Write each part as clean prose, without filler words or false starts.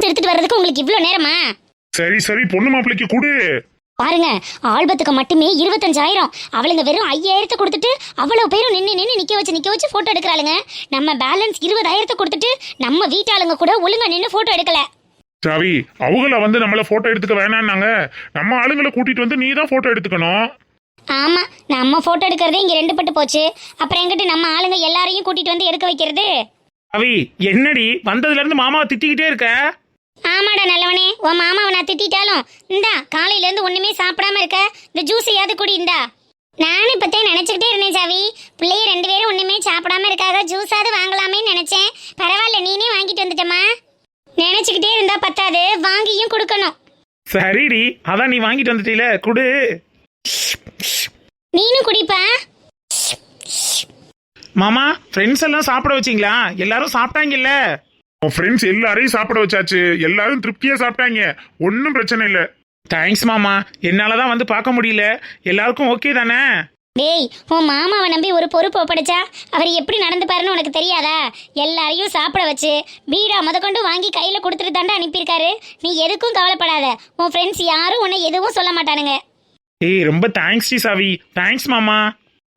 எடுத்துட்டு வர்றதுக்கு உங்களுக்கு இவ்ளோ நேரமா? சரி சரி, பொண்ணு மாப்பிள்ளைக்கு கொடு. பாருங்க, ஆல்பத்துக்கு மட்டுமே 25,000. அவளுங்க வெறும் 5,000 கொடுத்துட்டு அவ்வளவு பேரும் நின்னு நிக்க வச்சு போட்டோ எடுக்கிறாளுங்க. நம்ம பேலன்ஸ் 20,000 கொடுத்துட்டு நம்ம வீட்டாளுங்க கூட ஒழுங்கா நின்னு போட்டோ எடுக்கல. சாவி, அவங்கள வந்து நம்மள போட்டோ எடுத்துக்க வேணாம்னாங்க. நம்ம ஆளுங்களை கூட்டிட்டு வந்து நீ தான் போட்டோ எடுத்துக்கணும். ஆமா, நம்ம போட்டோ எடுக்கிறதே இங்க 2 பட்டு போச்சு. அப்புறம் எங்கிட்ட நம்ம ஆளுங்க எல்லாரையும் கூட்டிட்டு வந்து எடுக்க வைக்கிறது? அவி என்னடி வந்ததுல இருந்து மாமாவை திட்டிக்கிட்டே இருக்க? ஆமாடா நல்லவனே, உன் மாமாவை நான் திட்டாலும் இந்தா காலையில இருந்து ஒண்ணுமே சாப்பிடாம இருக்க, இந்த ஜூஸையாவது குடி. இந்தா நானும் இப்பதான் நினைச்சுக்கிட்டே இருந்தேன் சாவி, பிள்ளைய 2 பேரும் ஒண்ணுமே சாப்பிடாம இருக்காக, ஜூஸாவது வாங்கலாமே நினைச்சேன். பரவாயில்ல, நீனே வாங்கிட்டு வந்துட்டமா. நினைச்சுக்கிட்டே இருந்தா பத்தாது, வாங்கியும் கொடுக்கணும். சரிடி, அதான் நீ வாங்கிட்டு வந்துட்டீல, குடு. நீனும் குடிப்பா. மாமா, ஃப்ரெண்ட்ஸ் எல்லாம் சாப்பிட வச்சிங்களா? எல்லாரும் சாப்பிட்டாங்கல்ல? உன் ஃப்ரெண்ட்ஸ் எல்லாரையும் சாப்பிட வச்சாச்சு. எல்லாரும் திருப்தியா சாப்பிட்டாங்க. ஒன்னும் பிரச்சனை இல்ல. தேங்க்ஸ் மாமா, என்னாலதான் வந்து பார்க்க முடியல. எல்லாருக்கும் ஓகே தானே? டேய், உன் மாமாவை நம்பி ஒரு பொறுப்பு ஒப்படைச்சா அவர் எப்படி நடந்துப்பாருன்னு உனக்கு தெரியாதா? எல்லாரையும் சாப்பிட வச்சு பீடா முதற்கொண்டு வாங்கி கையில கொடுத்துட்டு தாண்டா அனுப்பியிருக்காரு. நீ எதுக்கும் கவலைப்படாத, உன் ஃப்ரெண்ட்ஸ் யாரும் உன்னை எதுவும் சொல்ல மாட்டானுங்க. ஏய், ரொம்ப தேங்க்ஸ் டி சாவி. தேங்க்ஸ் மாமா.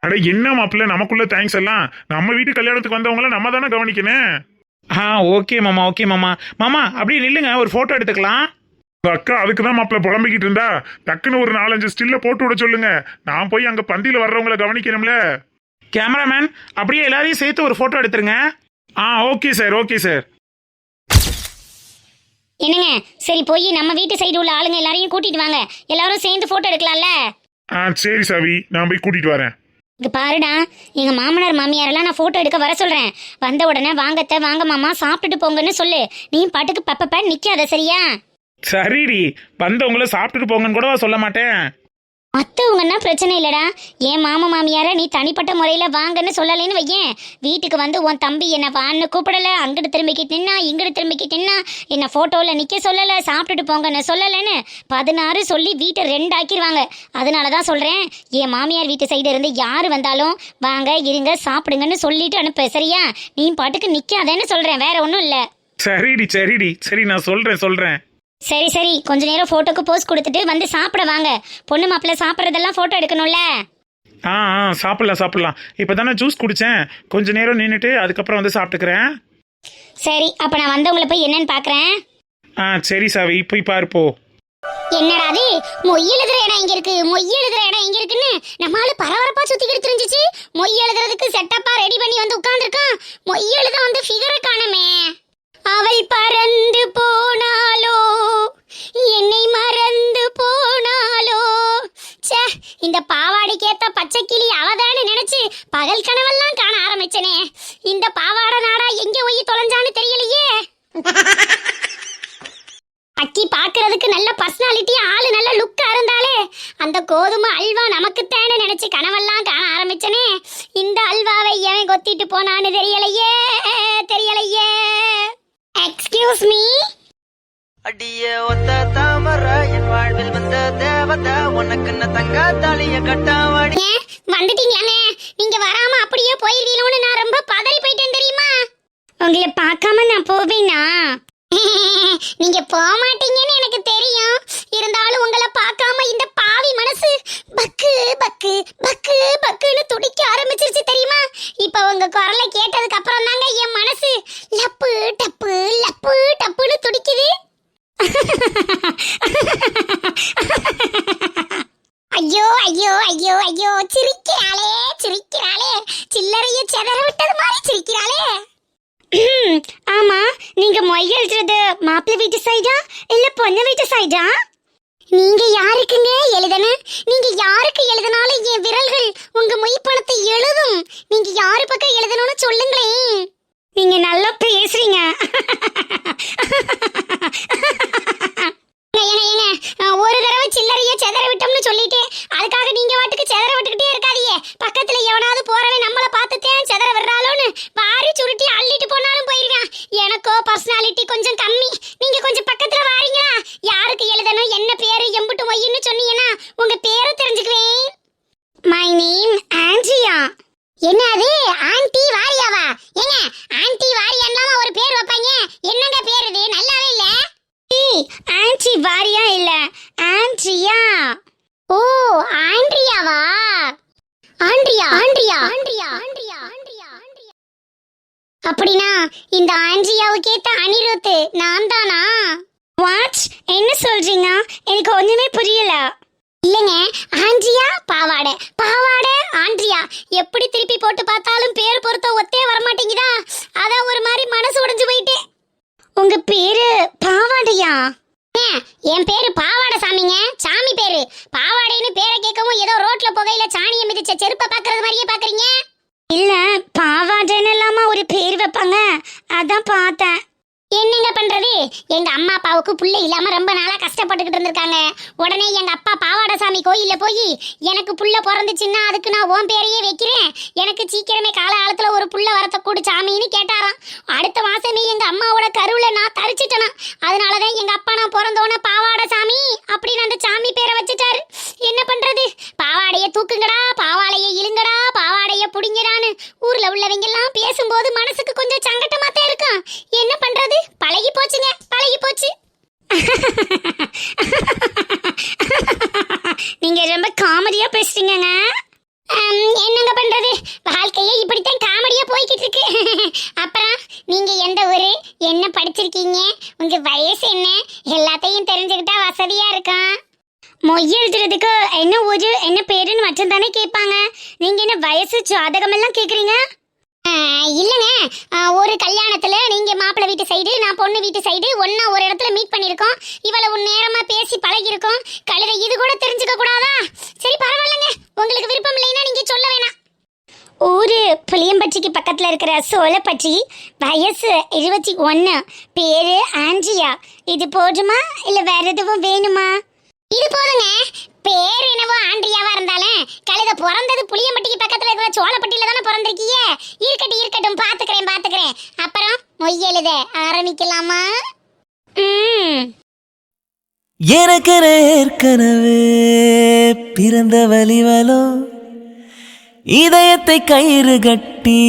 அட என்ன மாப்பிள்ள, நமக்குள்ள தேங்க்ஸ் எல்லாம். நம்ம வீட்டு கல்யாணத்துக்கு வந்தவங்கள நம்ம தானே கவனிக்கணும். ஓகே மாமா, ஓகே மாமா. மாமா அப்படியே நில்லுங்க, ஒரு போட்டோ எடுத்துக்கலாம். அக்கா அதுக்குதான் மாப்பிள்ள புலம்பிக்கிட்டு இருந்தா. டக்குன்னு ஒரு 4-5 ஸ்டில்ல போட்டு விட சொல்லுங்க. நான் போய் அங்க பந்தியில வர்றவங்களை கவனிக்கணும்ல. கேமராமேன், அப்படியே எல்லாரையும் சேர்த்து ஒரு போட்டோ எடுத்துருங்க. Okay sir, okay sir. என்னங்க, சரி போய் நம்ம வீட்டு சைடு உள்ள ஆளுங்க எல்லாரையும் கூட்டிட்டு வாங்க, எல்லாரும் சேர்ந்து போட்டோ எடுக்கலாம்ல. சரி சாவி, நான் போய் கூட்டிட்டு வரேன். இங்க பாருடா, எங்க மாமனார் மாமியாரெல்லாம் நான் போட்டோ எடுக்க வர சொல்றேன். வந்த உடனே வாங்கத்த வாங்க மாமா சாப்பிட்டுட்டு போங்கன்னு சொல்லு. நீ பாட்டுக்கு பப்ப நிக்காத, சரியா? சரிடி, வந்தவங்கள சாப்பிட்டுட்டு போங்கன்னு கூட சொல்ல மாட்டேன். மற்றவங்கன்னா பிரச்சனை இல்லடா, என் மாமா மாமியார நீ தனிப்பட்ட முறையில வாங்கன்னு சொல்லலைன்னு வையேன். வீட்டுக்கு வந்து உன் தம்பி என்ன வான்னு கூப்பிடல, அங்கிட்டு திரும்பிக்கிட்டு நின்னா இங்கிட்டு திரும்பிக்கிட்டு நின்னா, என்ன போட்டோவில் நிக்க சொல்லல, சாப்பிட்டுட்டு போங்கன்னு சொல்லலைன்னு 16 சொல்லி வீட்டை 2 ஆக்கிடுவாங்க. அதனாலதான் சொல்றேன், என் மாமியார் வீட்டு சைடு இருந்து யாரு வந்தாலும் வாங்க இருங்க சாப்பிடுங்கன்னு சொல்லிட்டு அனுப்பு, சரியா? நீ பாட்டுக்கு நிக்காதேன்னு சொல்றேன், வேற ஒன்றும் இல்லை. சரிடி சரிடி, சரி நான் சொல்றேன். சரி சரி, கொஞ்ச நேரம் போட்டோக்கு போஸ் கொடுத்துட்டு வந்து சாப்பிட வாங்க. பொண்ணு மாப்பிள்ள சாப்பிட்றதெல்லாம் போட்டோ எடுக்கணும்ல. சாப்பிடலாம். இப்பதானே ஜூஸ் குடிச்சேன், கொஞ்ச நேரம் நின்றுட்டு அதுக்கப்புறம் வந்து சாப்பிட்டுக்கிறேன். சரி, அப்ப நான் வந்தவங்களை போய் என்னன்னு பாக்குறேன். சரி சாவி, போய் பாருப்போ. என்னடா அது, மொய் எழுதுற இடம் எங்க இருக்கு, மொய் எழுதுற இடம் எங்க இருக்குன்னு நம்மளால பரபரப்பா சுத்திக்கிட்டு தெரிஞ்சிச்சு. மொய் எழுதுறதுக்கு செட்டப்பா ரெடி பண்ணி வந்து உட்கார்ந்துருக்கான். மொய் எழுத வந்து ஃபிகரை காணுமே. அவள் பறந்து போனாலோ, என்னை மறந்து போனாலோ. ச்சே, இந்த பாவாடிக்கேத்த பச்சை கிளி அவதான்னு நினைச்சு பகல் கனவெல்லாம் காண ஆரம்பிச்சனே. இந்த பாவாடை நாடா எங்க போய் தொலைஞ்சான்னு தெரியலையே. அக்கி பாக்குறதுக்கு நல்ல பர்சனாலிட்டி, ஆளு நல்ல லுக்கா இருந்தாலே அந்த கோதுமை அல்வா நமக்கு தேன்னு நினைச்சு கனவெல்லாம் காண ஆரம்பிச்சனே. இந்த அல்வாவை எவன் கொத்திட்டு போனான்னு தெரியலையே. Excuse me. அடிய ஒத்த தாமர என் வாழ்வில் வந்த தேவதை, உனக்குன்னு தங்க தாலிய கட்டாவாடி. வந்துட்டீங்களாங்க? நீங்க வராம அப்படியே போயிருவீங்களோன்னு நான் ரொம்ப பதறி போயிட்டேன் தெரியுமா. உங்களை பார்க்காம நான் போவேனா? நீங்க போக மாட்டீங்கன்னு எனக்கு தெரியும். இருந்தாலும் உங்களை பார்க்காம இந்த பாவி மனசு பக்கு பக்கு பக்கு பக்குன்னு துடிக்க ஆரம்பிச்சிருச்சு தெரியுமா. இப்ப உங்க குரலை கேட்டதுக்கு அப்புறம் தாங்க என் மனசு லப்பு டப்பு லப்பு டப்புன்னு துடிக்குது. ஐயோ ஐயோ ஐயோ ஐயோ, சிரிக்கிறாளே சில்லறைய செதற விட்டது மாதிரி சிரிக்கிறாளே. ஆமா, நீங்க மொய் எழுதுறது மாப்பிள்ளை வீட்டு சைடா இல்ல பொண்ணு வீட்டு சைடா? நீங்க யாருக்குங்க எழுதணும்? நீங்க யாருக்கு எழுதினாலும் என் விரல்கள் உங்க மொய் பணத்தை எழுதும். நீங்க யாரு பக்கம் எழுதணும்னு சொல்லுங்களேன். நீங்க நல்லா பேசுறீங்க. ஒரு தடவை சில்லறைய செதற விட்டோம்னு சொல்லிட்டு அதுக்காக நீங்க வாட்டுக்கு செதற விட்டுக்கிட்டே இருக்காதீங்க. பக்கத்துல எவனாவது போறவன் நம்மள பார்த்துட்டேன் செதற விடுறாளோன்னு வாரி சுருட்டி அள்ளிட்டு போனாலும் போயிருவான். எனக்கோ பர்சனாலிட்டி கொஞ்சம் கம்மி. நீங்க கொஞ்சம் பக்கத்துல வாரீங்களா? யாருக்கு எழுதணும், என்ன பேரு, எம்புட்டு மொய்ன்னு சொன்னீங்கன்னா உங்க பேரை தெரிஞ்சுக்குவேன். My name Andrea. என்ன அது ஆன்ட்டி வாரியாவா? ஏங்க ஆன்ட்டி வாரியான்லாமா ஒரு பேர் வைப்பாங்க? என்னங்க பேர் இது? நல்லாவே இல்ல. ஆஞ்சியாவுக்கு ஏத்த அனிருத் நான் தானா? வாட்? என்ன சொல்றீங்க? எனக்கு ஒண்ணுமே புரியல. இல்லங்க, ஆண்ட்ரியா பாவாடை, பாவாடை ஆண்ட்ரியா, எப்படி திருப்பி போட்டு பார்த்தாலும் பேர் பொறுத்த ஒத்தே வரமாட்டேங்குதா? அதான் ஒரு மாதிரி மனசு உடைஞ்சு போயிட்டேன். உங்க பேரு பாவாடையா? என் பேரு பாவாடை சாமிங்க, சாமி பேரு. பாவாடைன்னு பேரை கேட்கவும் ஏதோ ரோட்ல புகையில சாணியை மிதிச்ச செருப்பை பாக்குறது மாதிரியே பாக்குறீங்க. இல்ல, பாவாடைன்னு இல்லாம ஒரு பேர் வைப்பாங்க, அதான் பார்த்தேன். என்னங்க பண்றது, எங்க அம்மா அப்பாவுக்கு புள்ள இல்லாம ரொம்ப நாளா கஷ்டப்பட்டுக்கிட்டு இருந்திருக்காங்க. உடனே எங்க அப்பா பாவாடசாமி கோயில்ல போய் எனக்கு புள்ள பிறந்துச்சுன்னா அதுக்கு நான் உன் பேரையே வைக்கிறேன், எனக்கு சீக்கிரமே காலகாலத்துல ஒரு புள்ள வரத்த கூடு சாமின்னு கேட்டாராம். அடுத்த மாசமே எங்க அம்மாவோட கருவுல நான் தரிச்சிட்டேனா. அதனாலதான் எங்க அப்பா நான் பிறந்தோன பாவாடசாமி அப்படின்னு அந்த சாமி பேரை வச்சுட்டாரு. என்ன பண்றது, பாவாடைய தூக்குங்கடா, பாவாடைய இழுங்கடா, பாவாடைய புடிங்கடான்னு ஊர்ல உள்ளவங்க எல்லாம் பேசும்போது மனசுக்கு கொஞ்சம் சங்கட்டமா தான் இருக்கும். என்ன பண்றது, பழகி போச்சுங்க, பழகி போச்சு. நீங்க ரொம்ப காமெடியா பேசுறீங்கங்க. என்னங்க பண்றது, வாழ்க்கையே இப்படித்தான் காமெடியா போய்கிட்டு இருக்கு. அப்புறம் நீங்க எந்த ஊரு, என்ன படிச்சிருக்கீங்க, உங்க வயசு என்ன, எல்லாத்தையும் தெரிஞ்சுக்கிட்டா வசதியா இருக்கும். மொய் எழுதுறதுக்கு என்ன ஊரு என்ன பேருன்னு மட்டும் தானே கேட்பாங்க. நீங்க என்ன வயசு ஜாதகம் எல்லாம் கேக்குறீங்க? இல்லைங்க, ஒரு கல்யாணத்துல நீங்க மாப்பிள்ளை வீட்டு சைடு நான் பொண்ணு வீட்டு சைடு ஒன்னா ஒரு இடத்துல மீட் பண்ணிருக்கோம். இவ்வளவு நேரமா பேசி பழகி இருக்கோம். கழுதை இது கூட தெரிஞ்சுக்க கூடாதா? சரி பரவாயில்லைங்க, உங்களுக்கு விருப்பம் இல்லைன்னா நீங்க சொல்ல வேணாம். ஊரு புளியம்பட்டிக்கு பக்கத்துல இருக்கிற சோளப்பட்டி, வயசு 21, பேரு ஆண்ட்ரியா. இது போதுமா இல்ல வேற எதுவும் வேணுமா? இது போதுங்க. பேர் என்னவோ ஆண்ட்ரியாவா இருந்தாலும் கழுத பிறந்தது புளியம்பட்டிக்கு பக்கத்துல இருக்கிற சோளப்பட்டியில தானே பிறந்திருக்கீங்க. இருக்கட்டும், பாத்துக்கிறேன். அப்புறம் மொய் எழுத ஆரம்பிக்கலாமா? எனக்கு ஏற்கனவே பிறந்த வலிவலோ, இதயத்தை கயிறு கட்டி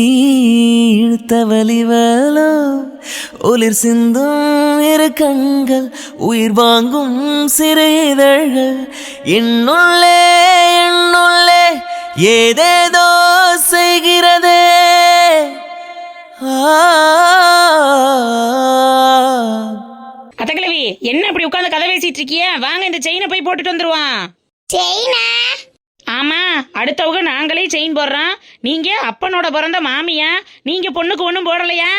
இழுத்த வலிவலோ, ஒளிர் சிந்தும் இரு கண்கள், உயிர் வாங்கும் சிறு இதழ்கள், என்னுள்ளே ஏதேதோ செய்கிறதே. அத்தக்கிழவி, என்ன அப்படி உட்காந்து கதை பேசிட்டு இருக்கிய? வாங்க இந்த செயினை போய் போட்டுட்டு வந்துருவான். செயினா? ஆமா, அடுத்தவங்க நாங்களே செயின் போடுறோம். நீங்க அப்பனோட பிறந்த மாமியா, நீங்க பொண்ணுக்கு ஒண்ணும் போடலையா?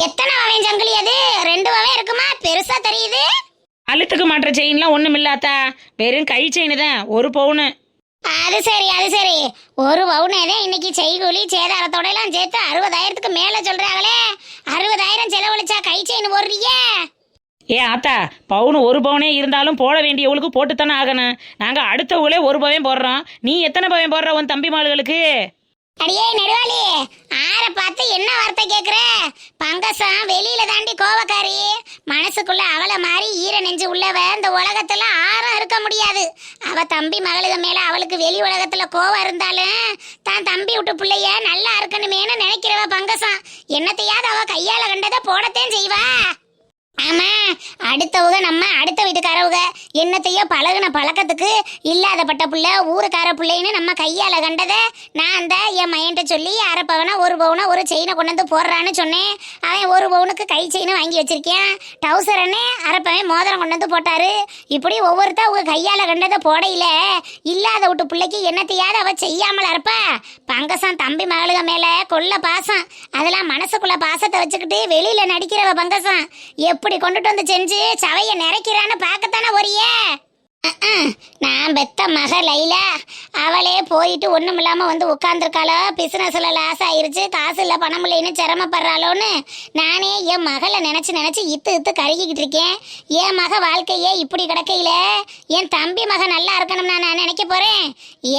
எத்தனை வகையும் சங்கிலி அது? 2 வகை இருக்குமா? பெருசா தெரியுது. அழுத்துக்கு மாற்ற செயின்லாம் ஒண்ணும் இல்லாத்தா, வெறும் கை செயின் தான், 1 பவுனு. அது சரி. 1 பவுனே இன்னைக்கு செய்கூலி சேதாரத்தோட எல்லாம் சேர்த்து 60,000க்கு மேல சொல்றாங்களே. 60,000 செலவழிச்சா கை செயின் போடுறீங்க? ஏ ஆத்தா, பவுனு 1 பவுனே இருந்தாலும் போட வேண்டியவளுக்கு போட்டுத்தானே ஆகணும். நாங்க அடுத்தவங்களே 1 பவன் போடுறோம். நீ எத்தனை பவன் போடுற உன் தம்பி மாளுகளுக்கு? அடியே நெடுவாளி, ஆற பார்த்து என்ன வார்த்தை கேக்குற? பங்கசம் வெளியில தாண்டி கோவக்காரி, மனசுக்குள்ள அவளை மாதிரி ஈர நெஞ்சு உள்ளவ இந்த உலகத்துல ஆறம் இருக்க முடியாது. அவ தம்பி மகளுக மேல அவளுக்கு வெளி உலகத்துல கோவம் இருந்தாலும் தான் தம்பி விட்டு பிள்ளைய நல்லா இருக்கணுமேனு நினைக்கிறவ பங்கசம். என்னத்தையாவது அவ கையால கண்டதை போடத்தேன் செய்வா. ஆமா, அடுத்தவங்க நம்ம அடுத்த வீட்டுக்காரவங்க என்னத்தையோ பழகுன பழக்கத்துக்கு இல்லாதப்பட்ட புள்ள ஊருக்கார பிள்ளைன்னு நம்ம கையால கண்டதை நான் அந்த என் மையன்ட்ட சொல்லி 1/2 பவனா 1 பவுனா ஒரு செயினை கொண்டு வந்து போடுறான்னு சொன்னேன். அவன் 1 பவுனுக்கு கை செயினை வாங்கி வச்சிருக்கேன். டவுசரன்னு 1/2 பவன் மோதிரம் கொண்டு வந்து போட்டாரு. இப்படி ஒவ்வொருத்தர் அவங்க கையால கண்டதை போடையில இல்லாத விட்டு பிள்ளைக்கு என்னத்தையாவது அவ செய்யாமல இருப்பா. பங்கசம் தம்பி மகளுக மேல கொள்ள பாசம், அதெல்லாம் மனசுக்குள்ள பாசத்தை வச்சுக்கிட்டு வெளியில நடிக்கிறவ பங்கசம். எப்படி கொண்டுட்டு வந்து செஞ்சு சவைய நிறைக்கிறான்னு பார்க்கத்தானே ஒரியே. நான் பெத்த மக லைலா, அவளே போயிட்டு ஒண்ணும் இல்லாம வந்து உட்கார்ந்துருக்காளோ, பிசினஸ்ல லாஸ் ஆயிருச்சு, காசு இல்ல பணம் இல்லைன்னு சிரமப்படுறாளோன்னு நானே என் மகளை நினைச்சு இத்து கருகிக்கிட்டு இருக்கேன். என் மக வாழ்க்கையே இப்படி கிடக்கையில என் தம்பி மக நல்லா இருக்கணும்னா நான் நினைக்க போறேன்.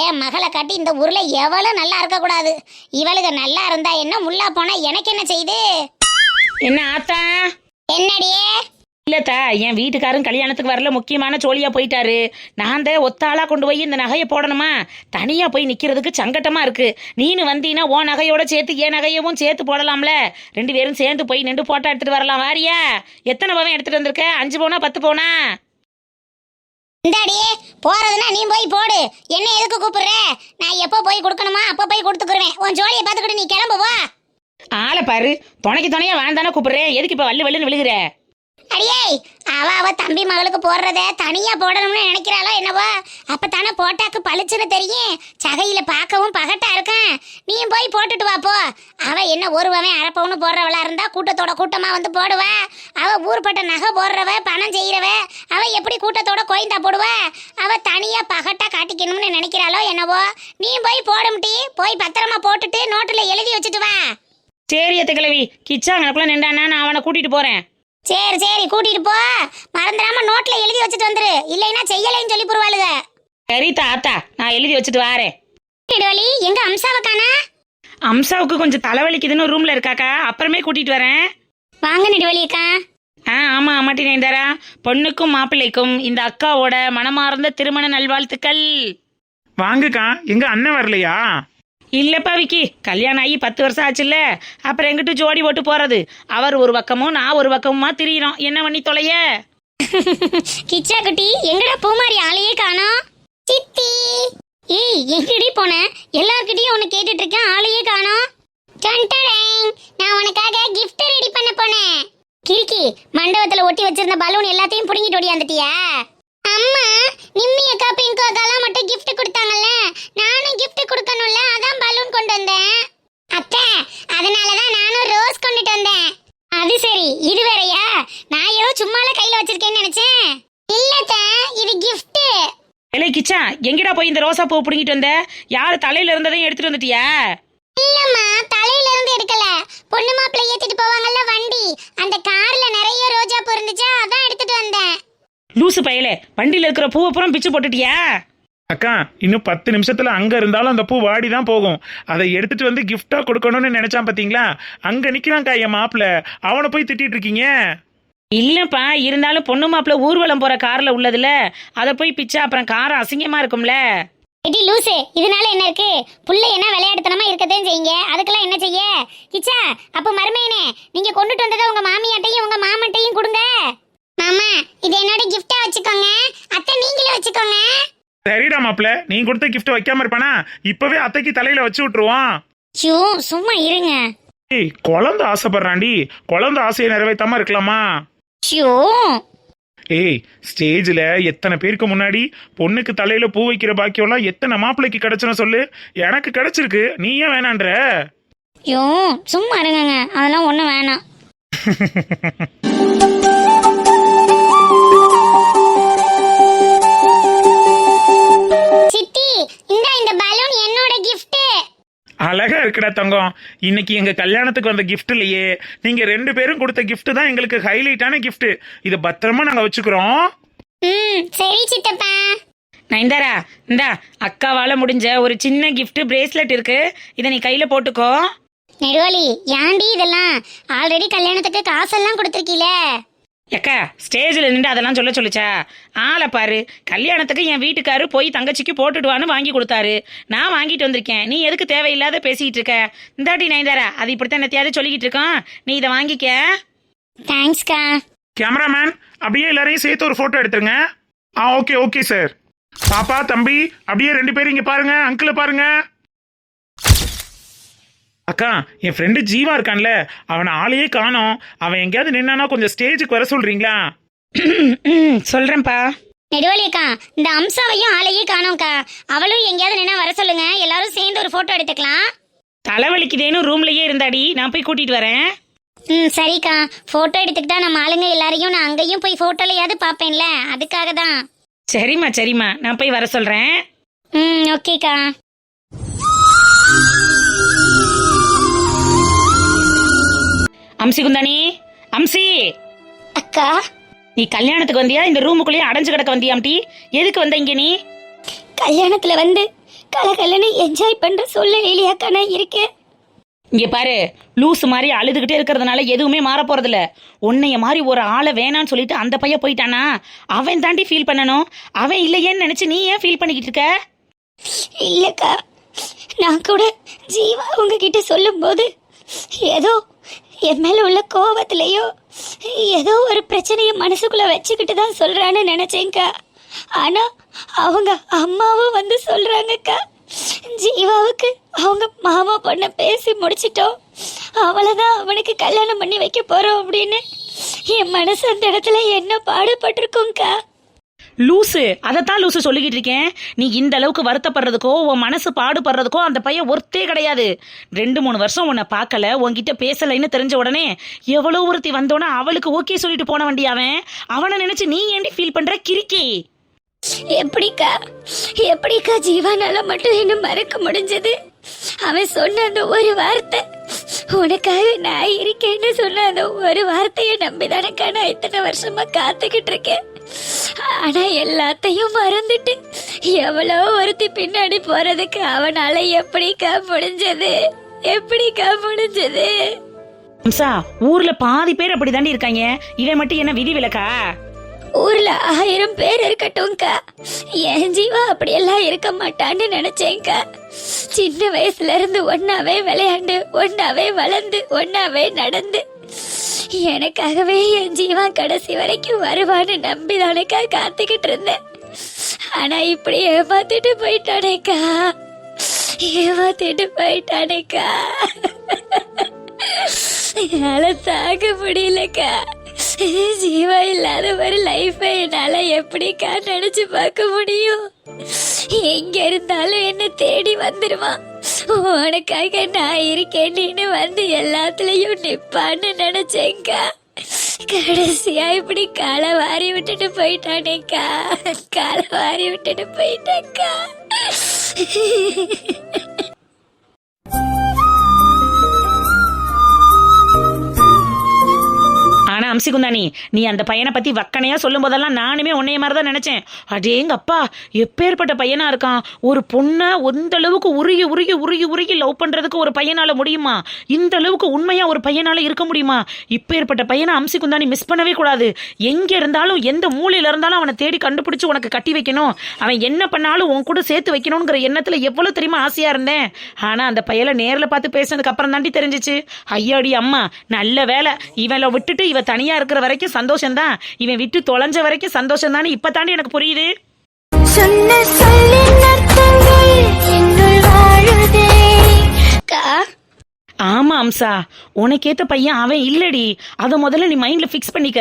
என் மகளை காட்டி இந்த ஊர்ல எவளும் நல்லா இருக்க கூடாது. இவளுக்கு நல்லா இருந்தா என்ன, முள்ளா போனா எனக்கு என்ன செய்யுது? என்ன ஆத்தா? என்னடியே? இல்லத்தா, என் வீட்டுக்காரன் கல்யாணத்துக்கு வரல, முக்கியமான சோழியா போயிட்டாரு. நான் தான் ஒத்தாளா கொண்டு போய் இந்த நகையை போடணுமா, தனியா போய் நிக்கிறதுக்கு சங்கட்டமா இருக்கு. நீனு வந்தீங்கன்னா ஓ நகையோட சேர்த்து என் நகையவும் சேர்த்து போடலாம்ல. 2 பேரும் சேர்ந்து போய் நின்று போட்டோ எடுத்துட்டு வரலாம். வாரியா? எத்தனை பவன் எடுத்துட்டு வந்திருக்க? 5 பவுனா 10 பவுனா? இந்தாடியே, போறதுன்னா நீ போய் போடு. என்ன எதுக்கு கூப்பிடுற? நான் எப்போ போய் கொடுக்கணுமா அப்போ போய் கொடுத்துக்குருவேன். உன் ஜோலியை பார்த்துக்கிட்டு நீ கிளம்பு வா. ஆளை பாரு, துணைக்கு துணையா வாழ்ந்தானே கூப்பிடுறேன், எதுக்கு இப்ப வள்ளு வள்ளுன்னு விழுகிற? அடியே, அவ தம்பி மகளுக்கு போடுறத தனியா போடணும்னு நினைக்கிறாளோ என்னவோ? அப்பதானே போட்டாக்கு பளிச்சுன்னு தெரியும். சகையில பார்க்கவும் பகட்டா இருக்கும். நீயும் போய் போட்டுட்டு வா போ. அவ என்ன ஒருவன் அரைப்பவனு போடுறவளா இருந்தா கூட்டத்தோட கூட்டமா வந்து போடுவா. அவ ஊர்பட்ட நகை போடுறவ, பணம் செய்யறவ, அவ எப்படி கூட்டத்தோட கோயந்தா போடுவா? அவ தனியா பகட்டா காட்டிக்கணும்னு நினைக்கிறாளோ என்னவோ? நீ போய் போடும்டி, போய் பத்திரமா போட்டுட்டு நோட்டுல எழுதி வச்சுட்டு வா. சரி அத்தை கிழவி, கிச்சா எனக்குள்ள நின்றானா, நான் அவனை கூட்டிட்டு போறேன். சரி சரி, கூட்டிட்டு போ. மறந்துடாம நோட்ல எழுதி வச்சுட்டு வந்துரு, இல்லைன்னா செய்யலைன்னு சொல்லி புருவாளுக. சரி தாத்தா, நான் எழுதி வச்சுட்டு வாரேன். நெடுவலி, எங்க அம்சாவை காணா? அம்சாவுக்கு கொஞ்சம் தலைவலிக்குதுன்னு ரூம்ல இருக்காக்கா, அப்புறமே கூட்டிட்டு வரேன். வாங்க நெடுவலிக்கா. ஆமா அம்மாட்டி நைந்தாரா, பொண்ணுக்கும் மாப்பிள்ளைக்கும் இந்த அக்காவோட மனமார்ந்த திருமண நல்வாழ்த்துக்கள். வாங்கக்கா, எங்க அண்ணன் வரலையா? இல்லப்பா விக்கி, கல்யாணம் ஆகி 10 வருஷம் ஆச்சுல்ல, அப்புறம் எங்கிட்ட ஜோடி போட்டு போறது? அவர் ஒரு பக்கமும் நான் ஒரு பக்கமுமா திரியிறோம், என்ன பண்ணி தொலைய? கிச்சா குட்டி, எங்கடா பூமாரி ஆளையே காணோம்? சித்தி, ஏய் எங்கடி போன? எல்லார்கிட்டயும் உன்னை கேட்டுட்டு இருக்கேன், ஆளையே காணோம். நான் உனக்காக கிஃப்ட் ரெடி பண்ண போனேன். கிறுக்கி, மண்டபத்துல ஒட்டி வச்சிருந்த பலூன் எல்லாத்தையும் புடுங்கிட்டு ஓடியாந்துட்டியா? அம்மா, நிம்மி அக்கா பிங்கு அக்காலாம் மட்டும் கிஃப்ட் கொடுத்தாங்கல்ல, நானும் கிஃப்ட் கொடுக்கணும்ல, அதான் பலூன் கொண்டு வந்தேன். அத்தை, அதனாலதான் நானும் ரோஸ் கொண்டுட்டு வந்தேன். அது சரி, இது வேறயா? நான் ஏதோ சும்மால கையில வச்சிருக்கேன்னு நினைச்சேன். இல்லத்த, இது கிஃப்ட். இல்லை கிச்சா, எங்கடா போய் இந்த ரோசா பூ பிடிங்கிட்டு வந்த? யார் தலையில இருந்ததையும் எடுத்துட்டு வந்துட்டியா? இல்லம்மா, தலையில இருந்து எடுக்கல. பொண்ணு மாப்பிள்ளை ஏத்திட்டு போவாங்கல்ல வண்டி, அந்த கார்ல நிறைய ரோஜா பூ இருந்துச்சா, அதான் எடுத்துட்டு வந்தேன். லூசு பயலே, வண்டியில இருக்கிற பூவை புறம் பிச்சு போட்டுட்டியா? அக்கா, இன்னும் 10 நிமிஷத்துல அங்க இருந்தாலும் அந்த பூ வாடி தான் போகும். அதை எடுத்துட்டு வந்து கிஃப்டா கொடுக்கணும்னு நினைச்சான் பாத்தீங்களா? அங்க நிக்கிறான்க்கா என் மாப்பிள்ள, அவனை போய் திட்டிட்டு இருக்கீங்க. இல்லப்பா, இருந்தாலும் பொண்ணு மாப்பிள்ள ஊர்வலம் போற கார்ல உள்ளதுல, அதை போய் பிச்சா அப்புறம் காரம் அசிங்கமா இருக்கும்ல. எடி லூசு, இதனால என்ன இருக்கு? புள்ள என்ன விளையாடுத்தனமா இருக்கதேன்னு செய்யுங்க, அதுக்கெல்லாம் என்ன செய்ய? கிச்சா, அப்ப மருமையனே, நீங்க கொண்டுட்டு வந்ததை உங்க மாமியாட்டையும் உங்க மாமன்ட்டையும் கொடுங்க. மாமா, இது என்னோட கிஃப்டா வச்சுக்கோங்க. அத்தை, நீங்களே வச்சுக்கோங்க. சரிடா மாப்பிள்ள, நீ கொடுத்த கிஃப்ட் வைக்காம இருப்பானா? இப்பவே அத்தைக்கு தலையில வச்சு விட்டுருவான். ஐயோ, சும்மா இருங்க. ஏய், குழந்தை ஆசைப்படுறாண்டி, குழந்தை ஆசையை நிறைவேற்றாம இருக்கலாமா? ஐயோ, ஏய், ஸ்டேஜ்ல எத்தனை பேருக்கு முன்னாடி பொண்ணுக்கு தலையில பூ வைக்கிற பாக்கியம்லாம் எத்தனை மாப்பிள்ளைக்கு கிடைச்சுன்னு சொல்லு. எனக்கு கிடைச்சிருக்கு, நீ ஏன் வேணான்ற? ஐயோ, சும்மா இருங்க, அதெல்லாம் ஒண்ணும் வேணாம். சித்தி, இந்த பலூன் என்னோட கிஃப்ட். அழகா இருக்குடா தங்கம். இன்னைக்கு எங்க கல்யாணத்துக்கு வந்த கிஃப்ட்லயே நீங்க 2 பேரும் கொடுத்த கிஃப்ட் தான் எங்களுக்கு ஹைலைட்டான கிஃப்ட். இத பத்திரமா நாங்க வச்சுக்கிறோம். சரி சித்தப்பா. நைந்தாரா, இந்தா அக்காவால முடிஞ்ச ஒரு சின்ன கிஃப்ட் பிரேஸ்லெட் இருக்கு, இதை நீ கையில போட்டுக்கோ. நெடுவலி, ஏண்டி இதெல்லாம்? ஆல்ரெடி கல்யாணத்துக்கு காசெல்லாம் கொடுத்துருக்கீல. ஏக்கா, ஸ்டேஜில் நின்று அதெல்லாம் சொல்லுச்சா? ஆளை பாரு, கல்யாணத்துக்கு என் வீட்டுக்காரு போய் தங்கச்சிக்கு போட்டுடுவான்னு வாங்கி கொடுத்தாரு, நான் வாங்கிட்டு வந்திருக்கேன். நீ எதுக்கு தேவையில்லாத பேசிக்கிட்டு இருக்க? இந்தாட்டி நைந்தாரா, அது இப்படித்தான் என்னத்தையாவது சொல்லிக்கிட்டு இருக்கோம், நீ இதை வாங்கிக்க. தேங்க்ஸ்க்கா. கேமராமேன், அப்படியே எல்லாரையும் சேர்த்து ஒரு போட்டோ எடுத்துருங்க. Okay okay sir. பாப்பா, தம்பி, அப்படியே 2 பேரும் இங்க பாருங்க, அங்கிளை பாருங்க. அக்கா, என் ஃப்ரெண்டு ஜீவா இருக்கான்ல, அவனை ஆளையே காணோம். அவன் எங்கேயாவது நின்னானா கொஞ்சம் ஸ்டேஜுக்கு வர சொல்றீங்களா? சொல்றேன்ப்பா. நெடுவலிக்கா, இந்த அம்சாவையும் ஆளையே காணோம்க்கா. அவளும் எங்கேயாவது நின்னா வர சொல்லுங்க, எல்லாரும் சேர்ந்து ஒரு போட்டோ எடுத்துக்கலாம். தலைவலிக்குதேன்னு ரூம்லயே இருந்தாடி, நான் போய் கூட்டிட்டு வரேன். சரிக்கா. போட்டோ எடுத்துக்கிட்டா நம்ம ஆளுங்க எல்லாரையும் நான் அங்கேயும் போய் போட்டோலையாவது பாப்பேன்ல, அதுக்காக தான். சரிம்மா சரிம்மா, நான் போய் வர சொல்றேன். ஓகேக்கா. அம்சி குந்தானி, அம்சி. அக்கா, நீ கல்யாணத்துக்கு வந்தியா, இந்த ரூமுக்குள்ளேயே அடைஞ்சு கிடக்க வந்தியாம்டி? எதுக்கு வந்த இங்க நீ? கல்யாணத்துல வந்து கலகலன்னு என்ஜாய் பண்ற சூழ்நிலையிலேயாக்கா நான் இருக்கேன். இங்க பாரு, லூஸ் மாதிரி அழுதுகிட்டே இருக்கிறதுனால எதுவுமே மாற போறதில்ல. உன்னைய மாதிரி ஒரு ஆளை வேணான்னு சொல்லிட்டு அந்த பையன் போயிட்டானா, அவன் தாண்டி ஃபீல் பண்ணணும். அவன் இல்லையேன்னு நினைச்சு நீ ஏன் ஃபீல் பண்ணிக்கிட்டு இருக்க? இல்லக்கா, நான் கூட ஜீவா உங்ககிட்ட சொல்லும் போது ஏதோ என் மேல உள்ள கோபத்திலேயோ ஏதோ ஒரு பிரச்சனைய மனசுக்குள்ள வச்சுக்கிட்டு தான் சொல்றான்னு நினைச்சேங்க்கா. ஆனா அவங்க அம்மாவும் வந்து சொல்றாங்கக்கா, ஜீவாவுக்கு அவங்க மாமா பொண்ணை பேசி முடிச்சிட்டோம், அவ்வளவுதான் அவனுக்கு கல்யாணம் பண்ணி வைக்க போறோம் அப்படின்னு என் மனசு அந்த இடத்துல என்ன பாடுபட்டிருக்கும்க்கா. லூசு, அதைத்தான் லூசு சொல்லிக்கிட்டு இருக்கேன். நீ இந்த அளவுக்கு வருத்தப்படுறதுக்கோ உன் மனசு பாடுபடுறதுக்கோ அந்த பையன் ஒருத்தே கிடையாது. 2-3 வருஷம் உன்னை பார்க்கல, உன்கிட்ட பேசலைன்னு தெரிஞ்ச உடனே எவ்வளோ ஒருத்தி வந்தோன்னா அவளுக்கு ஓகே சொல்லிட்டு போன வண்டி அவனை நினைச்சு நீ ஏண்டி ஃபீல் பண்ற கிறுக்கி? எப்படிக்கா ஜீவானால மட்டும் என்ன மறக்க முடிஞ்சது? அவன் சொன்ன அந்த ஒரு வார்த்தை, உனக்காக நான் இருக்கேன்னு சொன்ன அந்த ஒரு வார்த்தையை நம்பிதானக்கா நான் இத்தனை வருஷமா காத்துக்கிட்டு இருக்கேன். ஆனா எல்லாத்தையும் மறந்துட்டு எவ்வளோ ஒருத்தி பின்னாடி போறதுக்கு அவனால எப்படிக்கா முடிஞ்சது? அம்சா, ஊர்ல பாதி பேர் அப்படி தாண்டி இருக்காங்க. இவன் மட்டும் என்ன விதி விலக்கா? ஊர்ல 1000 பேர் இருக்கட்டும்க்கா, என் ஜீவா அப்படியெல்லாம் இருக்க மாட்டான்னு நினைச்சேன்க்கா. சின்ன வயசுல இருந்து ஒன்னாவே விளையாண்டு, ஒன்னாவே வளர்ந்து, ஒன்னாவே நடந்து, எனக்காகவே என் ஜீவா கடைசி வரைக்கும் வருவான்னு நம்பிதானேக்கா காத்துக்கிட்டு இருந்தேன். ஆனா இப்படி ஏமாத்திட்டு போயிட்டானேக்கா. என்னால தாங்க முடியலக்கா. ஜீவா இல்லாத ஒரு லைஃபை என்னால எப்படிக்கா நினைச்சு பார்க்க முடியும்? எங்க இருந்தாலும் என்ன தேடி வந்துருவான். உனக்காக நான் இருக்கேன்னு வந்து எல்லாத்துலயும் நிப்பான்னு நினைச்சேன்க்கா. கடைசியா இப்படி காலை வாரி விட்டுட்டு போயிட்டானேக்கா. ஆனா அம்சிகுந்தானி, நீ அந்த பையனை பத்தி வக்கனையா சொல்லும் போதெல்லாம் நானுமே உன்னைய மாதிரிதான் நினைச்சேன். அடேங்க அப்பா, எப்பேற்பட்ட பையனா இருக்கான்! ஒரு பொண்ணை இந்த அளவுக்கு உருகி லவ் பண்றதுக்கு ஒரு பையனால முடியுமா? இந்த அளவுக்கு உண்மையா ஒரு பையனால இருக்க முடியுமா? இப்பேற்பட்ட பையனை அம்சிகுந்தானி மிஸ் பண்ணவே கூடாது. எங்க இருந்தாலும் எந்த மூலையில இருந்தாலும் அவனை தேடி கண்டுபிடிச்சு உனக்கு கட்டி வைக்கணும். அவன் என்ன பண்ணாலும் உன் கூட சேர்த்து வைக்கணும்ங்கிற எண்ணத்துல எவ்வளவு தெரியுமா ஆசையா இருந்தேன். ஆனா அந்த பையனை நேர்ல பார்த்து பேசினதுக்கு அப்புறம் தாண்டி தெரிஞ்சிச்சு. ஐயாடி அம்மா, நல்ல வேலை. இவளை விட்டுட்டு இவ தனியா இருக்கிற வரைக்கும் சந்தோஷம்தான், இவன் விட்டு தொலைஞ்ச வரைக்கும் சந்தோஷம் தான். இப்ப தாண்டி எனக்கு புரியுது. ஆமா அம்சா, உனக்கேத்த பையன் அவன் இல்லடி. அத முதல்ல நீ மைண்ட்ல பிக்ஸ் பண்ணிக்க.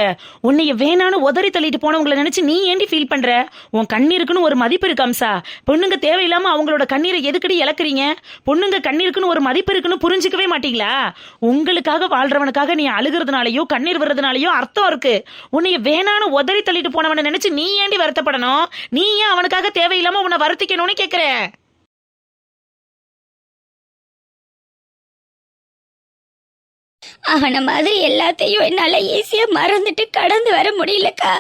உன்னைய வேணான்னு உதறி தள்ளிட்டு போனவங்களை நினைச்சு நீ ஏண்டி ஃபீல் பண்ற? உன் கண்ணீருக்குன்னு ஒரு மதிப்பு இருக்கு அம்சா. பொண்ணுங்க தேவையில்லாம அவங்களோட கண்ணீரை எதுக்கடி இழக்கிறீங்க? பொண்ணுங்க கண்ணீருக்குன்னு ஒரு மதிப்பு இருக்குன்னு புரிஞ்சுக்கவே மாட்டீங்களா? உங்களுக்காக வாழ்றவனுக்காக நீ அழுகிறதுனாலயோ கண்ணீர் வர்றதுனாலயோ அர்த்தம் இருக்கு. உன்னைய வேணான்னு உதறி தள்ளிட்டு போனவனை நினைச்சு நீ ஏண்டி வருத்தப்படணும்? நீ ஏன் அவனுக்காக தேவையில்லாம உன்னை வருத்திக்கணும்னு கேக்குற? அவன மாதிரி எல்லாத்தையும் என்னால ஈஸியா மறந்துட்டு கடந்து வர முடியலக்கா.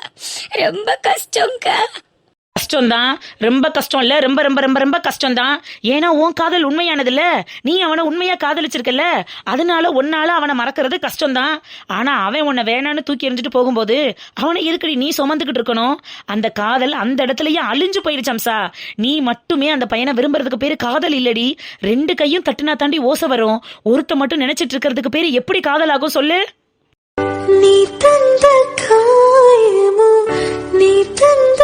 ரொம்ப கஷ்டம்க்கா. கஷ்டம்தான், ரொம்ப கஷ்டம் இல்ல, ரொம்ப ரொம்ப ரொம்ப ரொம்ப கஷ்டம்தான். ஏன்னா உன் காதல் உண்மையானது இல்ல, நீ அவனை உண்மையா காதலிச்சிருக்கல, அதனால உன்னால அவனை மறக்கிறது கஷ்டம்தான். ஆனா அவன் உன்னை வேணான்னு தூக்கி எறிஞ்சிட்டு போகும்போது அவனை எதுக்கடி நீ சுமந்துக்கிட்டு இருக்கணும்? அந்த காதல் அந்த இடத்துலயே அழிஞ்சு போயிருச்சு அம்சா. நீ மட்டுமே அந்த பையனை விரும்புறதுக்கு பேரு காதல் இல்லடி. 2 கையும் தட்டுனா தாண்டி ஓசை வரும். ஒருத்த மட்டும் நினைச்சிட்டு இருக்கிறதுக்கு பேரு எப்படி காதல் ஆகும் சொல்லு? நீ தந்த காயமோ, நீ தந்த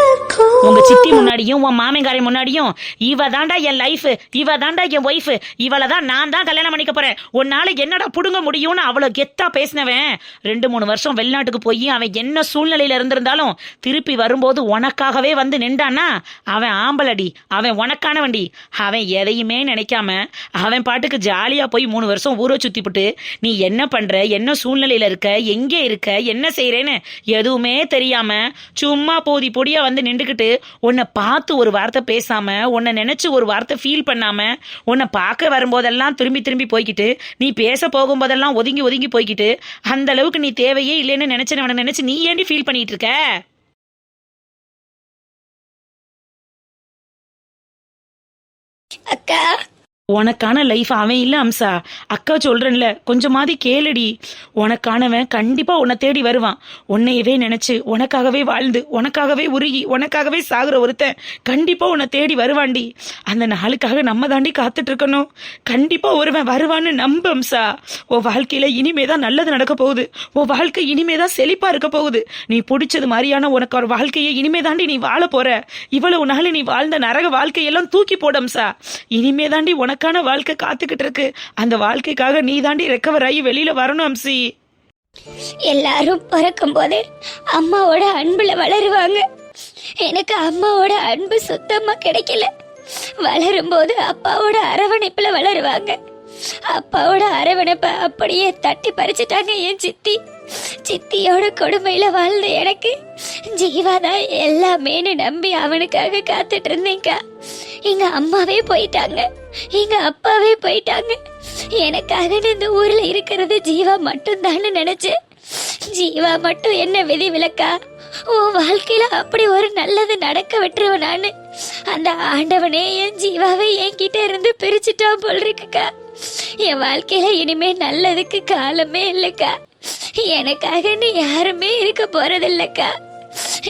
உங்க சித்தி முன்னாடியும் உன் மாமங்காரை முன்னாடியும் இவ தாண்டா என் லைஃப், இவ தாண்டா என் ஒய்ஃப், இவளதான் நான் தான் கல்யாணம் பண்ணிக்க போறேன், உன்னால என்னடா புடுங்க முடியும்னு அவ்வளவு கெத்தா பேசினவன் 2-3 வருஷம் வெளிநாட்டுக்கு போய் அவன் என்ன சூழ்நிலையில இருந்திருந்தாலும் திருப்பி வரும்போது உனக்காகவே வந்து நின்றானா அவன் ஆம்பளடி, அவன் உனக்கான வண்டி. அவன் எதையுமே நினைக்காம அவன் பாட்டுக்கு ஜாலியா போய் 3 வருஷம் ஊரை சுத்திப்புட்டு நீ என்ன பண்ற, என்ன சூழ்நிலையில இருக்க, எங்கே இருக்க, என்ன செய்யறேன்னு எதுவுமே தெரியாம சும்மா போதி பொடியா வந்து நின்றுக்கிட்டு உன்னை பார்த்து ஒரு வார்த்தை பேசாம, உன்னை நினைச்சு ஒரு வார்த்தை ஃபீல் பண்ணாம, உன்னை பார்க்க வரும்போதெல்லாம் திரும்பி திரும்பி போய்கிட்டு, நீ பேச போகும்போதெல்லாம் ஒதுங்கி ஒதுங்கி போய்கிட்டு, அந்த அளவுக்கு நீ தேவையே இல்லைன்னு நினைச்சவனை நினைச்சு நீ ஏண்டி ஃபீல் பண்ணிட்டு இருக்க? அக்கா, உனக்கான லைஃப் அவன் இல்ல அம்சா. அக்கா சொல்றேன்ல, கொஞ்சமாதி கேளுடி. உனக்கானவன் கண்டிப்பா உன்னை தேடி வருவான். உன்னையவே நினைச்சு உனக்காகவே வாழ்ந்து உனக்காகவே உருகி உனக்காகவே சாகுற ஒருத்தன் கண்டிப்பா உன்னை தேடி வருவான்டி. அந்த நாளுக்காக நம்ம தாண்டி காத்துட்டு இருக்கணும். கண்டிப்பா ஒருவன் வருவான்னு நம்ப அம்சா. உன் வாழ்க்கையில இனிமேதான் நல்லது நடக்க போகுது. உன் வாழ்க்கை இனிமேதான் செழிப்பா இருக்க போகுது. நீ பிடிச்சது மாதிரியான உனக்கு ஒரு வாழ்க்கையை இனிமே தாண்டி நீ வாழ போற. இவ்வளவு நாள் நீ வாழ்ந்த நரக வாழ்க்கையெல்லாம் தூக்கி போடம்சா. இனிமே தாண்டி உனக்கான வாழ்க்கை காத்துக்கிட்டு இருக்கு. அந்த வாழ்க்கைக்காக நீ தாண்டி ரெக்கவர் ஆகி வெளியில வரணும் அம்சி. எல்லாரும் பிறக்கும் போதே அம்மாவோட அன்புல வளருவாங்க. எனக்கு அம்மாவோட அன்பு சுத்தமா கிடைக்கல. வளரும் போது அப்பாவோட அரவணைப்புல வளருவாங்க. அப்பாவோட அரவணைப்பை அப்படியே தட்டி பறிச்சுட்டாங்க என் சித்தி. சித்தியோட கொடுமையில வாழ்ந்த எனக்கு ஜீவாதான் எல்லாமேனு நம்பி அவனுக்காக காத்துட்டு இருந்தேங்க. எங்க அம்மாவே போயிட்டாங்க, எங்க அப்பாவே போயிட்டாங்க. எனக்காக இந்த ஊர்ல இருக்கிறது ஜீவா மட்டும் தான்னு நினைச்சேன். ஜீவா மட்டும் என்ன விதி விலக்கா? உன் வாழ்க்கையில அப்படி ஒரு நல்லது நடக்க விட்டுருவ நானு. அந்த ஆண்டவனே என் ஜீவாவை என்கிட்ட இருந்து பிரிச்சுட்டான் போல் இருக்குக்கா. என் வாழ்க்கையில இனிமே நல்லதுக்கு காலமே இல்லக்கா. எனக்காக நீ யாருமே இருக்க போறதில்லக்கா.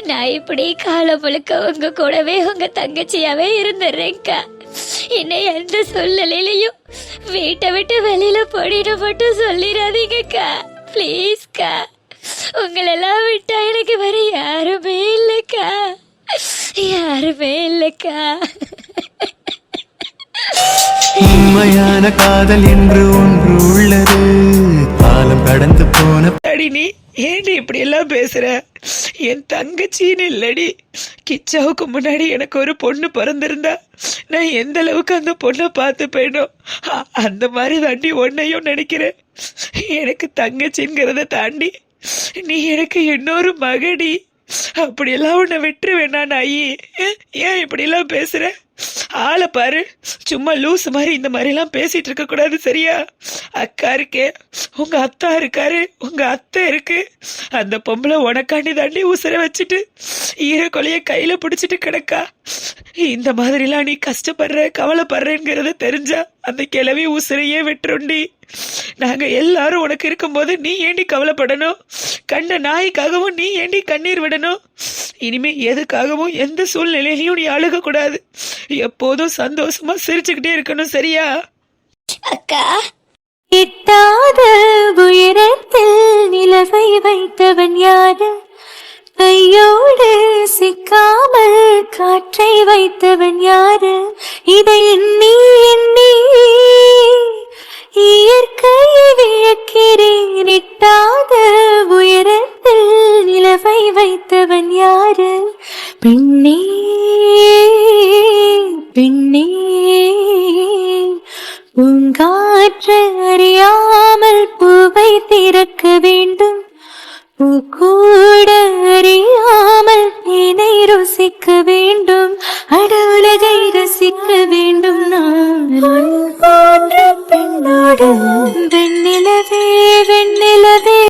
நான் இப்படி காலம் முழுக்க உங்க கூடவே உங்க தங்கச்சியாவே இருந்துடுறேன்க்கா. என்னை எந்த சூழ்நிலையிலையும் வீட்டை விட்டு வெளியில போடிட மட்டும் சொல்லிடாதீங்கக்கா, ப்ளீஸ்க்கா. உங்களெல்லாம் விட்டா எனக்கு வேற யாருமே இல்லக்கா, யாருமே இல்லக்கா. உண்மையான காதல் என்று ஒன்று உள்ளது, காலம் கடந்து போன அடி நீ ஏண்டி இப்படி எல்லாம் பேசுற? என் தங்கச்சின்னு இல்லடி. கிச்சாவுக்கு முன்னாடி எனக்கு ஒரு பொண்ணு பிறந்திருந்தா நான் எந்த அளவுக்கு அந்த பொண்ணை பார்த்து போயிடும் அந்த மாதிரி தாண்டி உன்னையும் நினைக்கிறேன். எனக்கு தங்கச்சிங்கிறத தாண்டி நீ எனக்கு இன்னொரு மகடி. அப்படியெல்லாம் உன்னை விட்டுரு வேணா நாயி. ஏன் இப்படி எல்லாம் பேசுற? ஆளை பாரு, சும்மா லூஸ் மாதிரி இந்த மாதிரி எல்லாம் பேசிட்டு இருக்க கூடாது சரியா? அக்கா இருக்கே, உங்க அத்தா இருக்காரு, உங்க அத்தை இருக்கு. அந்த பொம்பளை உனக்காண்டி தாண்டி உசுர வச்சுட்டு ஈரக்கொலைய கையில பிடிச்சிட்டு கிடக்கா. இந்த மாதிரிலாம் நீ கஷ்டப்படுற கவலைப்படுறேங்கிறத தெரிஞ்சா அந்த கிளவி உசுரையே விட்டுருண்டி. நாங்க எல்லாரும் உனக்கு இருக்கும்போது நீ ஏண்டி கவலைப்படணும்? கண்ட நாய்க்காகவும் நீ ஏண்டி கண்ணீர் விடணும்? இனிமே எதுக்காகவும் எந்த சூழ்நிலையிலையும் நீ அழுக கூடாது. எப்போதும் சந்தோஷமா சிரிச்சுக்கிட்டே இருக்கணும் சரியா? அக்கா, எட்டாத உயரத்தில் நிலவை வைத்தவன் யாரு? கையோடு சிக்காமல் காற்றை வைத்தவன் யாரு? இதை எண்ணி எண்ணி இயற்கையை வியக்கிறேன். எட்டாத உயரத்தில் நிலவை வைத்தவன் யாரு? பெண்ணே பெண்ணே, பூங்காற்று அறியாமல் பூவை திறக்க வேண்டும், பூக்கூட அறியாமல் தேனை ருசிக்க வேண்டும், அட உலகை ரசிக்க வேண்டும். நான் போன்ற பெண்ணோடு வெண்ணிலவே வெண்ணிலவே